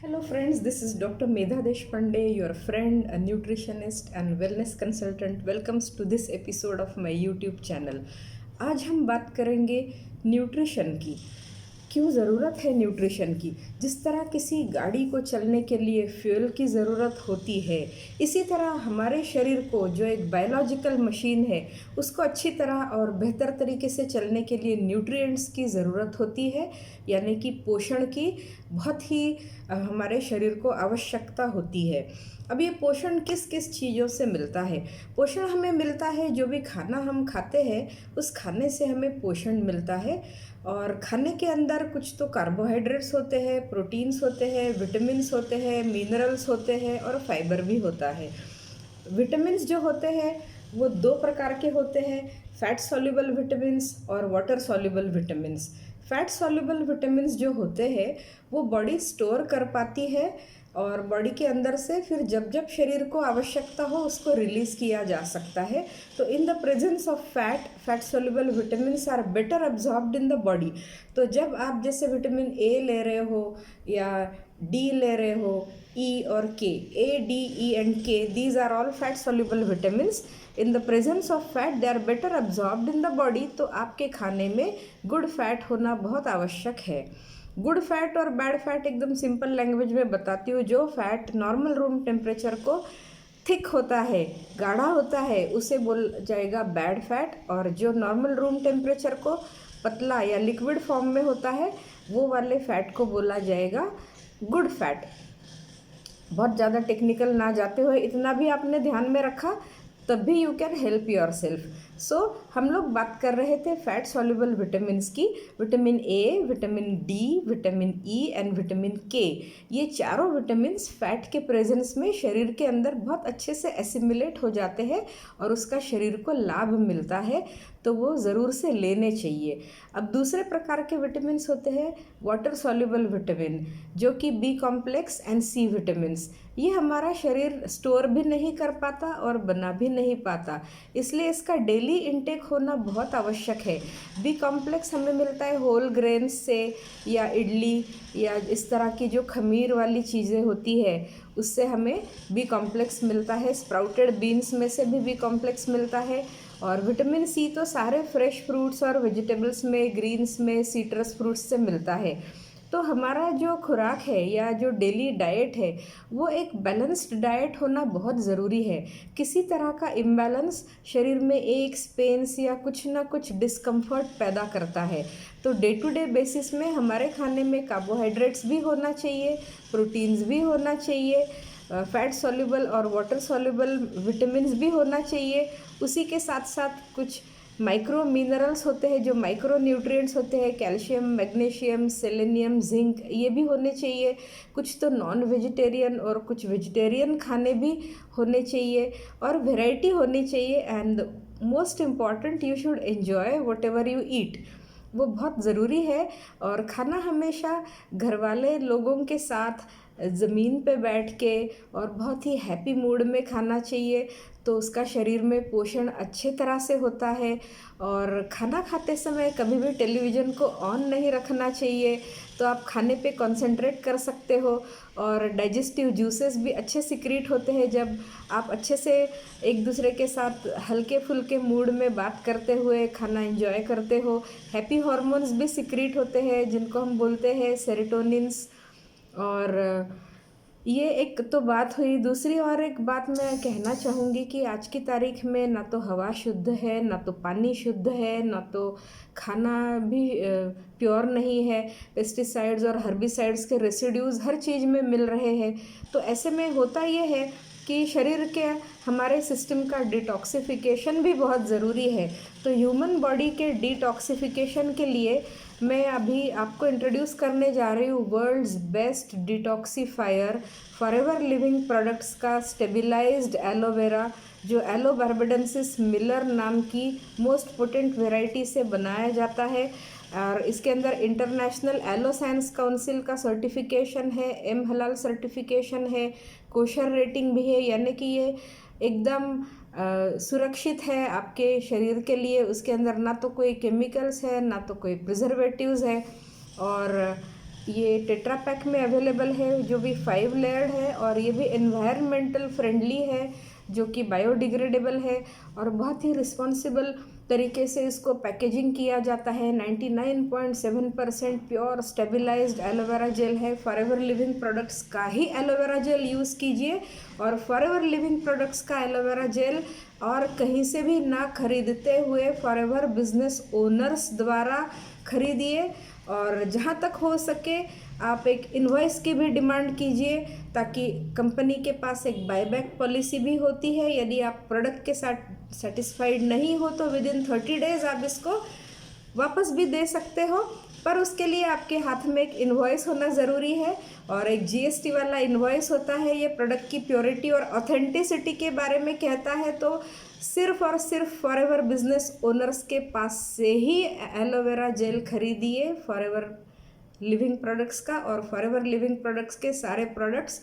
Hello, friends. This is Dr. Medha Deshpande, your friend, a nutritionist and wellness consultant. Welcomes to this episode of my YouTube channel. आज हम बात करेंगे nutrition की। क्यों ज़रूरत है न्यूट्रिशन की? जिस तरह किसी गाड़ी को चलने के लिए फ्यूल की ज़रूरत होती है, इसी तरह हमारे शरीर को, जो एक बायोलॉजिकल मशीन है, उसको अच्छी तरह और बेहतर तरीके से चलने के लिए न्यूट्रिएंट्स की ज़रूरत होती है, यानी कि पोषण की बहुत ही हमारे शरीर को आवश्यकता होती है। अब ये पोषण किस किस चीज़ों से मिलता है? पोषण हमें मिलता है, जो भी खाना हम खाते हैं उस खाने से हमें पोषण मिलता है। और खाने के अंदर कुछ तो कार्बोहाइड्रेट्स होते हैं, प्रोटीन्स होते हैं, विटामिन्स होते हैं, मिनरल्स होते हैं और फाइबर भी होता है। विटामिन्स जो होते हैं वो दो प्रकार के होते हैं, फैट सॉल्युबल विटामिन्स और water soluble vitamins. Fat soluble vitamins जो होते हैं वो बॉडी स्टोर कर पाती है और बॉडी के अंदर से फिर जब जब शरीर को आवश्यकता हो उसको रिलीज़ किया जा सकता है। तो in the presence of fat soluble vitamins are better absorbed in the body. तो जब आप जैसे विटामिन ए ले रहे हो या डी ले रहे हो, ई और K, A D E and K, these are all fat soluble vitamins. In the presence of fat they are better absorbed in the body. तो आपके खाने में गुड फैट होना बहुत आवश्यक है। गुड फैट और बैड फैट एकदम सिंपल लैंग्वेज में बताती हूँ। जो फैट नॉर्मल रूम टेम्परेचर को थिक होता है, गाढ़ा होता है, उसे बोल जाएगा बैड फैट। और जो नॉर्मल रूम टेम्परेचर को पतला या लिक्विड फॉर्म में होता है वो वाले फैट को बोला जाएगा गुड फैट। बहुत ज़्यादा टेक्निकल ना जाते हुए इतना भी आपने ध्यान में रखा तब भी you can help yourself. So हम लोग बात कर रहे थे फैट सॉल्युबल विटामिन्स की। Vitamin A, vitamin D, vitamin E and vitamin K, ये चारों विटामिन्स फैट के प्रेजेंस में शरीर के अंदर बहुत अच्छे से एसिमिलेट हो जाते हैं और उसका शरीर को लाभ मिलता है, तो वो ज़रूर से लेने चाहिए। अब दूसरे प्रकार के विटामिन्स होते हैं वाटर सॉल्युबल विटामिन, जो कि B complex and C vitamins. ये हमारा शरीर स्टोर भी नहीं कर पाता और बना भी नहीं पाता, इसलिए इसका डेली इंटेक होना बहुत आवश्यक है। बी कॉम्प्लेक्स हमें मिलता है होल ग्रेन्स से, या इडली या इस तरह की जो खमीर वाली चीज़ें होती है उससे हमें बी कॉम्प्लेक्स मिलता है। स्प्राउटेड बीन्स में से भी बी कॉम्प्लेक्स मिलता है। और विटामिन सी तो सारे फ्रेश फ्रूट्स और वेजिटेबल्स में, ग्रीन्स में, सिट्रस फ्रूट्स से मिलता है। तो हमारा जो खुराक है या जो डेली डाइट है वो एक बैलेंस्ड डाइट होना बहुत ज़रूरी है। किसी तरह का इम्बैलेंस शरीर में एक्स, पेन्स या कुछ ना कुछ डिस्कम्फर्ट पैदा करता है। तो डे टू डे बेसिस में हमारे खाने में कार्बोहाइड्रेट्स भी होना चाहिए, प्रोटीन्स भी होना चाहिए, फैट सॉल्युबल और वाटर सॉल्युबल विटामिन्स भी होना चाहिए। उसी के साथ साथ कुछ माइक्रो मिनरल्स होते हैं, जो माइक्रो न्यूट्रिएंट्स होते हैं, कैल्शियम, मैग्नीशियम, सेलेनियम, जिंक, ये भी होने चाहिए। कुछ तो नॉन वेजिटेरियन और कुछ वेजिटेरियन खाने भी होने चाहिए और वैरायटी होनी चाहिए। And most important, you should enjoy what ever you eat, वो बहुत ज़रूरी है। और खाना हमेशा घर वाले लोगों के साथ ज़मीन पे बैठ के और बहुत ही हैप्पी मूड में खाना चाहिए, तो उसका शरीर में पोषण अच्छे तरह से होता है। और खाना खाते समय कभी भी टेलीविज़न को ऑन नहीं रखना चाहिए, तो आप खाने पे कंसंट्रेट कर सकते हो। और डाइजेस्टिव जूसेस भी अच्छे सिक्रीट होते हैं जब आप अच्छे से एक दूसरे के साथ हल्के फुल्के मूड में बात करते हुए खाना एंजॉय करते हो। हैप्पी हार्मोन्स भी सिक्रीट होते हैं जिनको हम बोलते हैं सेरोटोनिन्स। और ये एक तो बात हुई। दूसरी और एक बात मैं कहना चाहूँगी कि आज की तारीख में ना तो हवा शुद्ध है, ना तो पानी शुद्ध है, ना तो खाना भी प्योर नहीं है। पेस्टिसाइड्स और हर्बिसाइड्स के रेसिड्यूज़ हर चीज़ में मिल रहे हैं। तो ऐसे में होता ये है कि शरीर के हमारे सिस्टम का डिटॉक्सिफिकेशन भी बहुत ज़रूरी है। तो ह्यूमन बॉडी के डिटॉक्सिफिकेशन के लिए मैं अभी आपको इंट्रोड्यूस करने जा रही हूँ world's best detoxifier Forever Living Products का स्टेबिलाइज्ड एलोवेरा, जो एलो बार्बाडेंसिस मिलर नाम की मोस्ट पोटेंट वेराइटी से बनाया जाता है। और इसके अंदर इंटरनेशनल एलो साइंस काउंसिल का सर्टिफिकेशन है, एम हलाल सर्टिफिकेशन है, कोशर रेटिंग भी है, यानी कि ये एकदम सुरक्षित है आपके शरीर के लिए। उसके अंदर ना तो कोई केमिकल्स है, ना तो कोई प्रिजर्वेटिव्स है। और ये टेट्रा पैक में अवेलेबल है, जो भी 5 लेयर्ड है, और ये भी एनवायरमेंटल फ्रेंडली है, जो कि बायोडिग्रेडेबल है, और बहुत ही रिस्पॉन्सिबल तरीके से इसको पैकेजिंग किया जाता है। 99.7% प्योर स्टेबलाइज्ड एलोवेरा जेल है। फॉरएवर लिविंग प्रोडक्ट्स का ही एलोवेरा जेल यूज़ कीजिए, और फॉरएवर लिविंग प्रोडक्ट्स का एलोवेरा जेल और कहीं से भी ना खरीदते हुए फॉरएवर बिजनेस ओनर्स द्वारा खरीदिए। और जहाँ तक हो सके आप एक इनवॉइस की भी डिमांड कीजिए, ताकि कंपनी के पास एक बायबैक पॉलिसी भी होती है। यदि आप प्रोडक्ट के साथ सेटिस्फाइड नहीं हो तो विद इन 30 डेज आप इसको वापस भी दे सकते हो, पर उसके लिए आपके हाथ में एक इनवॉइस होना ज़रूरी है, और एक जीएसटी वाला इनवॉइस होता है। ये प्रोडक्ट की प्योरिटी और ऑथेंटिसिटी के बारे में कहता है। तो सिर्फ और सिर्फ फॉरएवर बिजनेस ओनर्स के पास से ही एलोवेरा जेल खरीदिए फॉरएवर लिविंग प्रोडक्ट्स का, और फॉरएवर लिविंग प्रोडक्ट्स के सारे प्रोडक्ट्स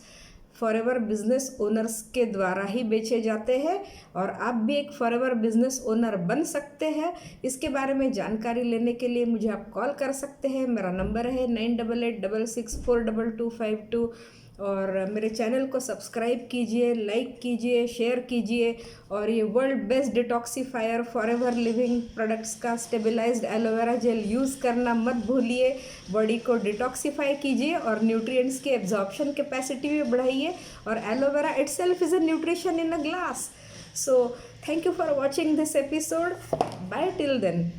फॉरएवर बिजनेस ओनर्स के द्वारा ही बेचे जाते हैं, और आप भी एक फॉरएवर बिजनेस ओनर बन सकते हैं। इसके बारे में जानकारी लेने के लिए मुझे आप कॉल कर सकते हैं। मेरा नंबर है 9886642252, और मेरे चैनल को सब्सक्राइब कीजिए, लाइक कीजिए, शेयर कीजिए, और ये world best detoxifier Forever Living Products का स्टेबलाइज्ड एलोवेरा जेल यूज़ करना मत भूलिए। बॉडी को डिटॉक्सीफाई कीजिए और न्यूट्रिएंट्स की एब्जॉर्प्शन कैपेसिटी भी बढ़ाइए, और aloe vera itself is a nutrition in a glass. So thank you for watching this episode. Bye till then.